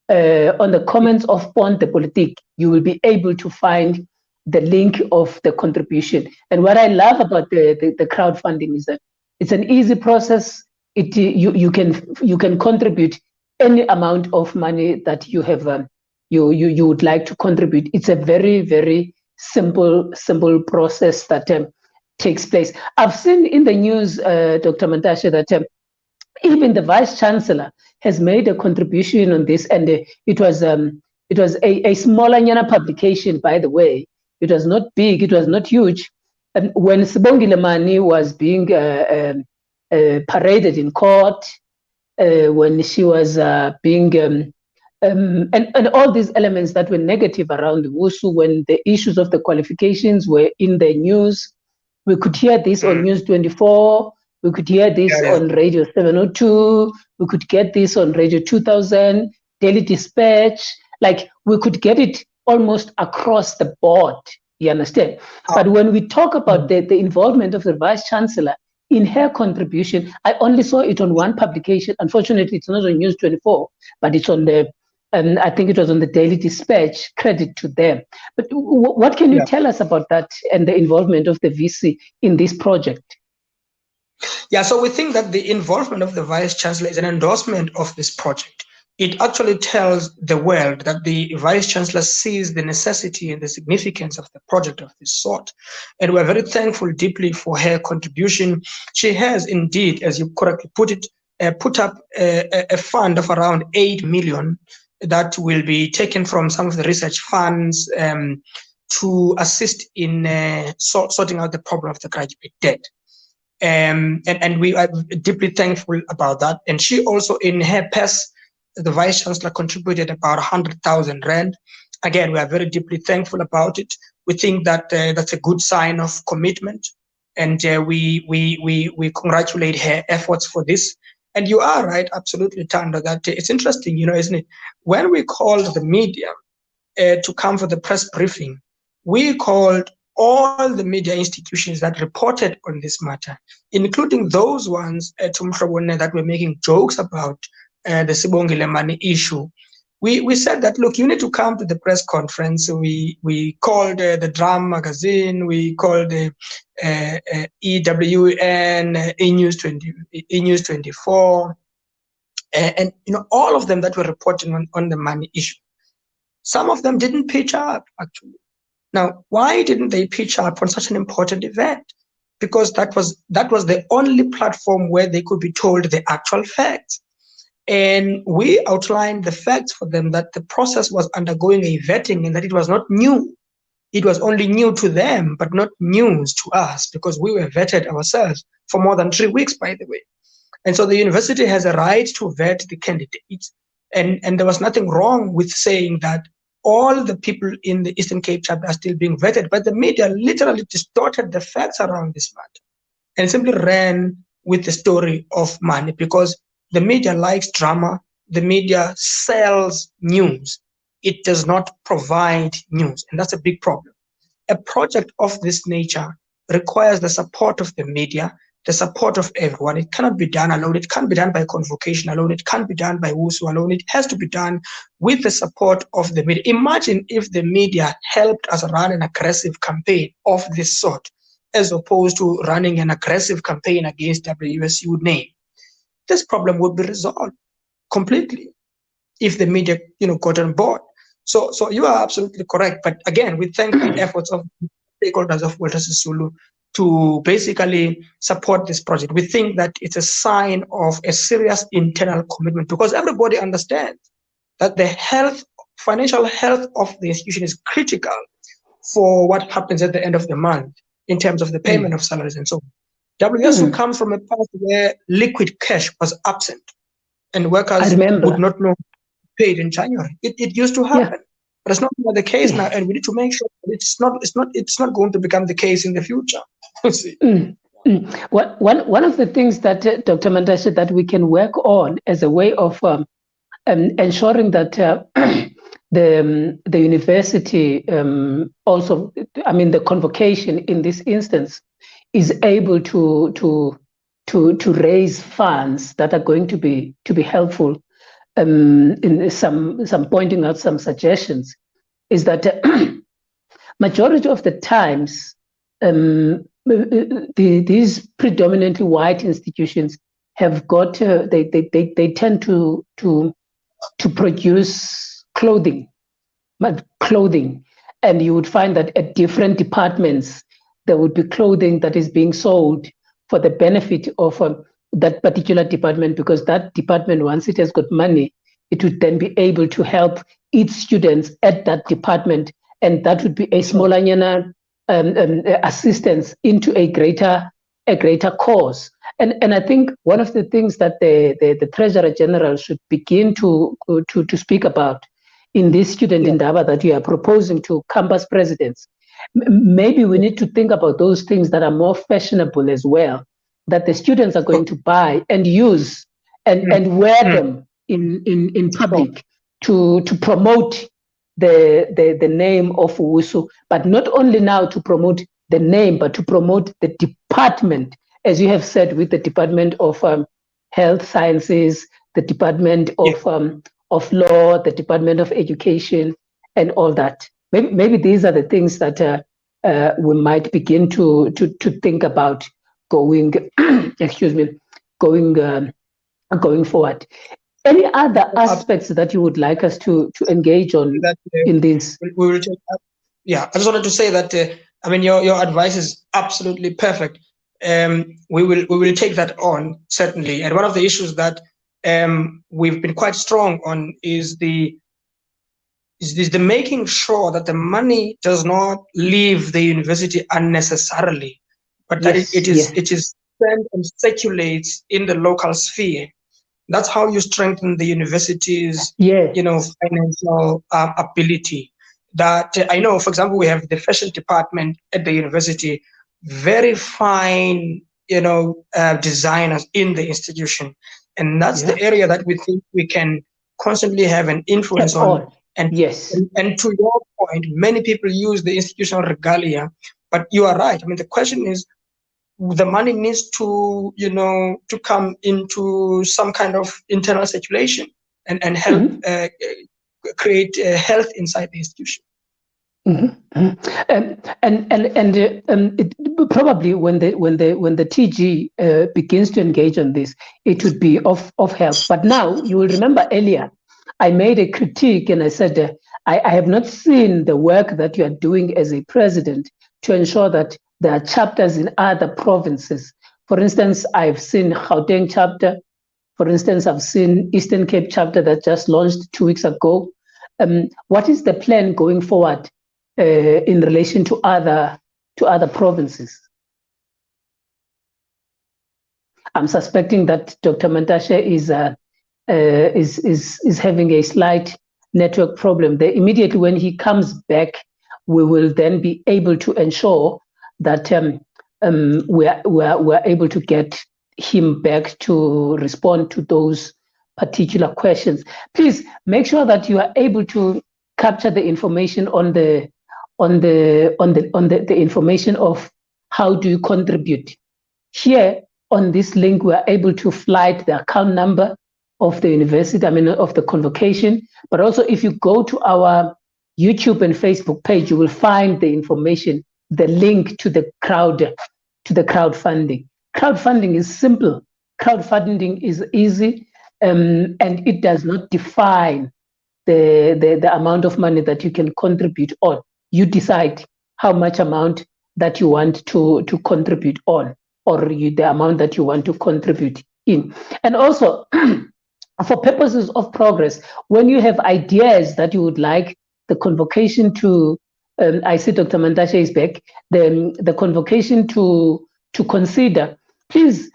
Speaker 1: of Ponte Politique, you will be able to find the link of the contribution. And what I love about the crowdfunding is that it's an easy process. You can contribute any amount of money that you have you would like to contribute. It's a very, very simple process that takes place. I've seen in the news, Dr. Mantashe, that even the Vice Chancellor has made a contribution on this, and it was a smaller Nyana publication, by the way. It was not big, it was not huge. And when Sibongile Mani was being paraded in court, when she was being and all these elements that were negative around the WSU, when the issues of the qualifications were in the news, we could hear this on News 24. We could hear this on Radio 702. We could get this on Radio 2000, Daily Dispatch. Like, we could get it almost across the board, you understand? But when we talk about the involvement of the Vice Chancellor in her contribution, I only saw it on one publication. Unfortunately, it's not on News 24, but it's on the, I think it was on the Daily Dispatch. Credit to them. But what can you tell us about that and the involvement of the VC in this project?
Speaker 2: Yeah, so we think that the involvement of the Vice Chancellor is an endorsement of this project. It actually tells the world that the Vice Chancellor sees the necessity and the significance of the project of this sort. And we're very thankful deeply for her contribution. She has indeed, as you correctly put it, put up a fund of around 8 million that will be taken from some of the research funds to assist in sorting out the problem of the graduate debt. And we are deeply thankful about that. And she also, in her purse, the Vice Chancellor contributed about 100,000 rand. Again, we are very deeply thankful about it. We think that that's a good sign of commitment, and we congratulate her efforts for this. And you are right, absolutely, Tanda, that it's interesting, isn't it? When we called the media to come for the press briefing, we called all the media institutions that reported on this matter, including those ones that were making jokes about the Sibongile Mani issue. We said that, look, you need to come to the press conference. We called the Drum magazine, we called the EWN, E News 24, and all of them that were reporting on the money issue. Some of them didn't pitch up, actually. Now, why didn't they pitch up on such an important event? Because that was the only platform where they could be told the actual facts. And we outlined the facts for them, that the process was undergoing a vetting and that it was not new. It was only new to them, but not news to us, because we were vetted ourselves for more than 3 weeks, by the way. And so the university has a right to vet the candidates. And there was nothing wrong with saying that all the people in the Eastern Cape chapter are still being vetted, but the media literally distorted the facts around this matter and simply ran with the story of money, because the media likes drama. The media sells news. It does not provide news, and that's a big problem. A project of this nature requires the support of the media, the support of everyone. It cannot be done alone. It can't be done by Convocation alone. It can't be done by WSU alone. It has to be done with the support of the media. Imagine if the media helped us run an aggressive campaign of this sort, as opposed to running an aggressive campaign against WSU name. This problem would be resolved completely if the media, got on board. So you are absolutely correct. But again, we thank the efforts of stakeholders of Walter Sisulu to basically support this project. We think that it's a sign of a serious internal commitment, because everybody understands that the financial health of the institution is critical for what happens at the end of the month in terms of the payment of salaries and so on. WSU comes from a past where liquid cash was absent and workers would not know paid in January. It used to happen. But it's not the case now, and we need to make sure that it's not going to become the case in the future.
Speaker 1: One of the things that Dr. Mantashe, that we can work on as a way of ensuring that the university also, the convocation in this instance, is able to raise funds that are going to be helpful. In some pointing out some suggestions, is that majority of the times these predominantly white institutions have got they tend to produce clothing, and you would find that at different departments there would be clothing that is being sold for the benefit of that particular department, because that department, once it has got money, it would then be able to help its students at that department, and that would be a smaller assistance into a greater cause. And I think one of the things that the Treasurer General should begin to speak about in this student endeavor that you are proposing to campus presidents, maybe we need to think about those things that are more fashionable as well, that the students are going to buy and use and wear them in public to promote the name of WSU, but not only now to promote the name, but to promote the department, as you have said, with the Department of Health Sciences, the Department of Law, the Department of Education, and all that. Maybe these are the things that we might begin to think about going going forward. Any other aspects that you would like us to engage on in this?
Speaker 2: We will take that. I just wanted to say that your advice is absolutely perfect. We will take that on, certainly. And one of the issues that we've been quite strong on is the making sure that the money does not leave the university unnecessarily, but that it is spent and circulates in the local sphere. That's how you strengthen the university's financial ability. That I know, for example, we have the fashion department at the university, very fine designers in the institution, and that's the area that we think we can constantly have an influence on. And to your point, many people use the institutional regalia, but you are right. The question is, the money needs to come into some kind of internal circulation and help create health inside the institution.
Speaker 1: Probably when the TG begins to engage on this, it would be of help. But now you will remember earlier, I made a critique and I said I have not seen the work that you are doing as a president to ensure that there are chapters in other provinces. For instance, I've seen Gauteng chapter. For instance, I've seen Eastern Cape chapter that just launched 2 weeks ago. What is the plan going forward in relation to other provinces? I'm suspecting that Dr. Mantashe is having a slight network problem. Immediately when he comes back, we will then be able to ensure that we're able to get him back to respond to those particular questions. Please make sure that you are able to capture the information on the information of how do you contribute. Here on this link, we are able to flight the account number of the university, of the convocation. But also, if you go to our YouTube and Facebook page, you will find the information, the link to the crowdfunding. Crowdfunding is simple. Crowdfunding is easy, and it does not define the amount of money that you can contribute on. You decide how much amount that you want to contribute on, or the amount that you want to contribute in. And also, for purposes of progress, when you have ideas that you would like the convocation to, I see Dr. Mantashe is back, the convocation to consider, please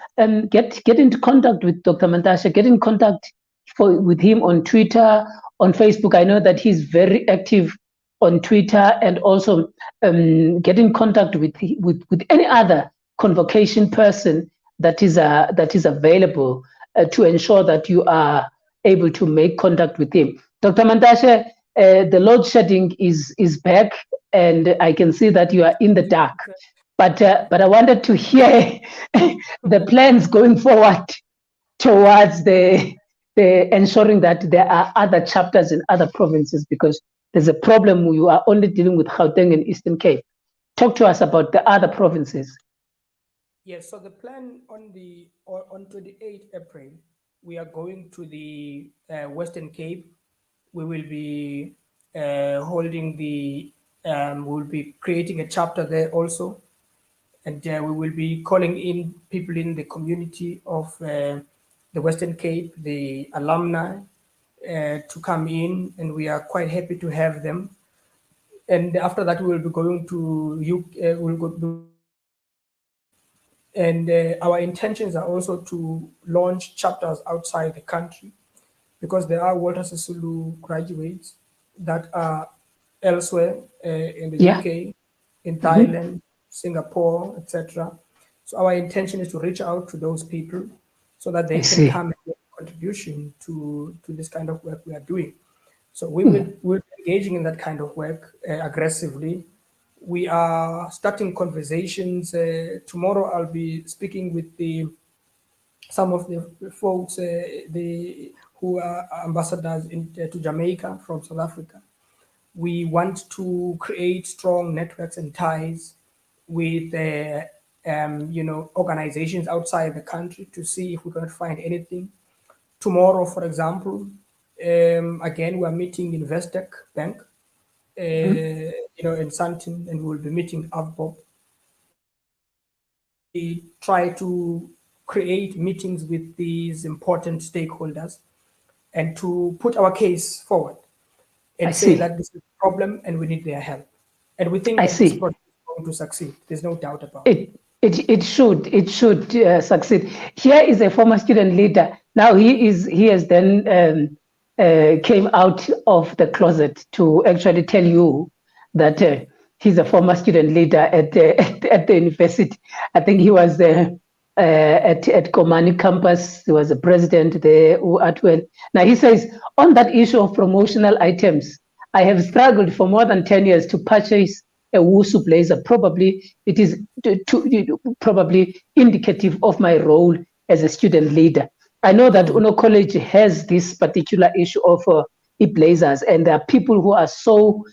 Speaker 1: get into contact with Dr. Mantashe, get in contact with him on Twitter, on Facebook. I know that he's very active on Twitter, and also get in contact with any other convocation person that is available to ensure that you are able to make contact with him. Dr. Mantashe, the load shedding is back, and I can see that you are in the dark. But I wanted to hear the plans going forward towards the ensuring that there are other chapters in other provinces, because there's a problem. You are only dealing with Gauteng and Eastern Cape. Talk to us about the other provinces.
Speaker 2: Yes, so the plan on 28th April, we are going to the Western Cape. We will be holding we will be creating a chapter there also. And we will be calling in people in the community of the Western Cape, the alumni, to come in, and we are quite happy to have them. And after that, we will be going to UK. We'll go. And our intentions are also to launch chapters outside the country, because there are Walter Sisulu graduates that are elsewhere in the UK, in Thailand, Singapore, etc. So our intention is to reach out to those people so that they can come and make a contribution to this kind of work we are doing. So we're engaging in that kind of work aggressively. We are starting conversations. Tomorrow I'll be speaking with some of the folks who are ambassadors to Jamaica from South Africa. We want to create strong networks and ties with organizations outside the country to see if we can find anything. Tomorrow, for example, again, we're meeting Investec Bank, in Sandton, and we'll be meeting AVBOB. We try to create meetings with these important stakeholders and to put our case forward and say that this is a problem and we need their help. And we think that this project is going to succeed. There's no doubt about it.
Speaker 1: It should succeed. Here is a former student leader. Now he has then came out of the closet to actually tell you that he's a former student leader at the university. I think he was at Komani campus. He was the president there. Now he says, on that issue of promotional items, I have struggled for more than 10 years to purchase a WSU blazer. Probably it is probably indicative of my role as a student leader. I know that Uno College has this particular issue of blazers, and there are people who are so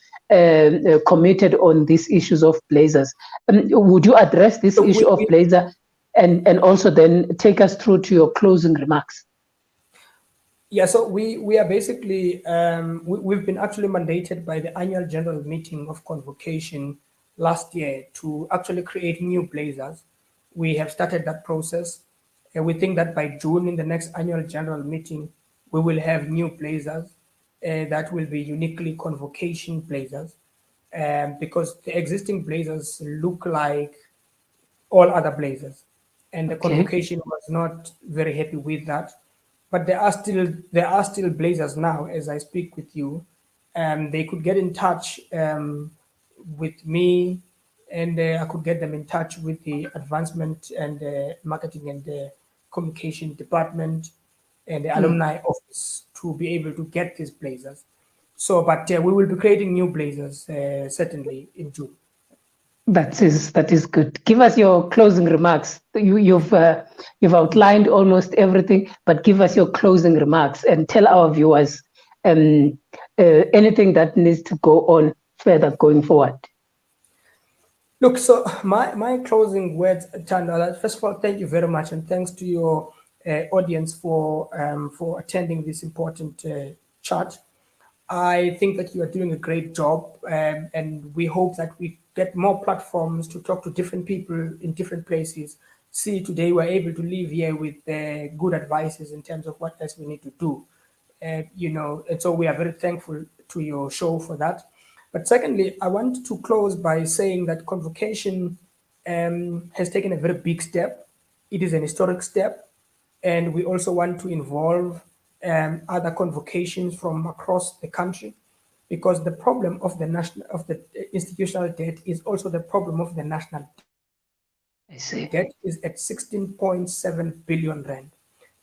Speaker 1: committed on these issues of blazers. Would you address this issue of blazer and also then take us through to your closing remarks?
Speaker 2: Yeah, so we are basically, we've been actually mandated by the annual general meeting of Convocation last year to actually create new blazers. We have started that process, and we think that by June, in the next annual general meeting, we will have new blazers that will be uniquely Convocation blazers, because the existing blazers look like all other blazers, and the Convocation was not very happy with that. But there are still blazers now as I speak with you. They could get in touch with me, and I could get them in touch with the advancement and marketing and communication department and the alumni office to be able to get these blazers. So, but we will be creating new blazers certainly in June.
Speaker 1: That is good. Give us your closing remarks. You've outlined almost everything, but give us your closing remarks and tell our viewers anything that needs to go on further going forward.
Speaker 2: Look, so my closing words, Tanda. First of all, thank you very much, and thanks to your audience for attending this important chat. I think that you are doing a great job, and we hope that we get more platforms to talk to different people in different places. See, today we're able to leave here with good advices in terms of what else we need to do. And so we are very thankful to your show for that. But secondly, I want to close by saying that Convocation has taken a very big step. It is an historic step, and we also want to involve other convocations from across the country, because the problem of the institutional debt is also the problem of the national debt.
Speaker 1: I see.
Speaker 2: Debt is at 16.7 billion rand.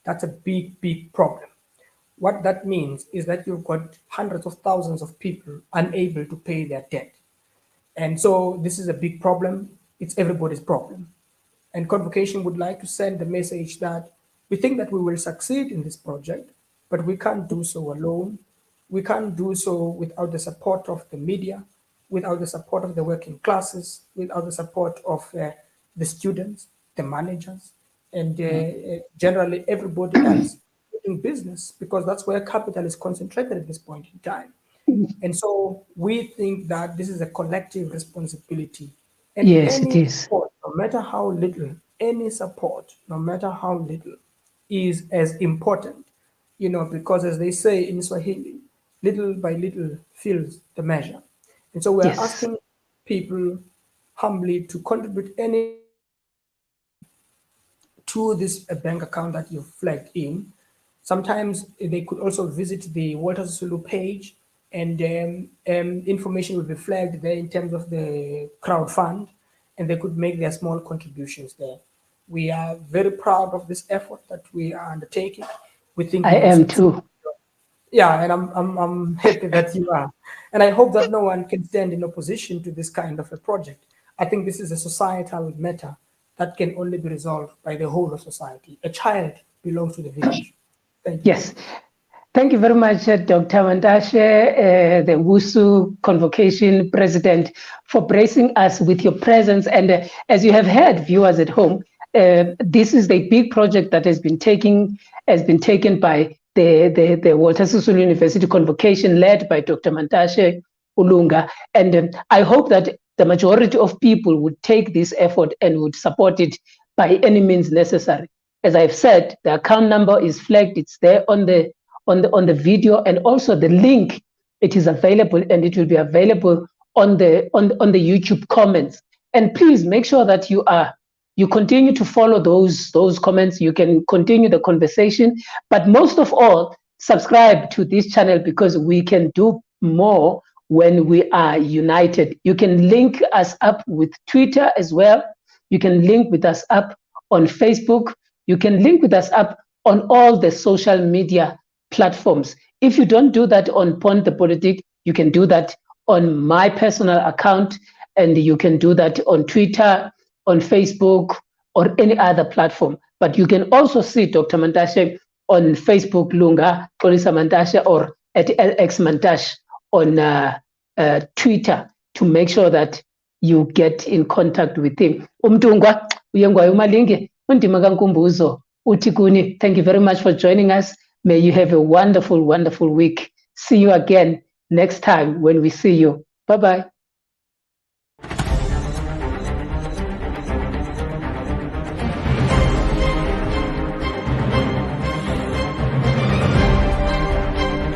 Speaker 2: That's a big problem. What that means is that you've got hundreds of thousands of people unable to pay their debt. And so this is a big problem. It's everybody's problem. And Convocation would like to send the message that we think that we will succeed in this project, but we can't do so alone. We can't do so without the support of the media, without the support of the working classes, without the support of the students, the managers, and generally everybody else in business, because that's where capital is concentrated at this point in time. And so we think that this is a collective responsibility. And
Speaker 1: yes,
Speaker 2: any
Speaker 1: it is.
Speaker 2: support, no matter how little, any support, no matter how little, is as important, because as they say in Swahili, little by little fills the measure. And so we're asking people humbly to contribute any to this bank account that you've flagged in. Sometimes they could also visit the Walter Sisulu page, and information will be flagged there in terms of the crowd fund, and they could make their small contributions there. We are very proud of this effort that we are undertaking. We think
Speaker 1: I am too.
Speaker 2: Yeah, and I'm happy that you are. And I hope that no one can stand in opposition to this kind of a project. I think this is a societal matter that can only be resolved by the whole of society. A child belongs to the village. Thank you.
Speaker 1: Yes. Thank you very much, Dr. Mantashe, the WSU Convocation President, for bracing us with your presence. And as you have heard, viewers at home, this is the big project that has been taken by the Walter Sisulu University Convocation, led by Dr. Mantashe Ulunga. And I hope that the majority of people would take this effort and would support it by any means necessary. As I've said, the account number is flagged. It's there on the video, and also the link. It is available, and it will be available on the YouTube comments. And please make sure that you continue to follow those comments. You can continue the conversation, but most of all, subscribe to this channel, because we can do more when we are united. You can link us up with Twitter as well. You can link with us up on Facebook. You can link with us up on all the social media platforms. If you don't do that on Pond the Politic, you can do that on my personal account, and you can do that on Twitter, on Facebook, or any other platform. But you can also see Dr. Mantashe on Facebook, Lunga Mantashe, or at LX Mantashe on Twitter to make sure that you get in contact with him. Umtungwa uyengwayo malinge undima kankumbuzo uthi kuni. Thank you very much for joining us. May you have a wonderful, wonderful week. See you again next time when we see you. Bye-bye.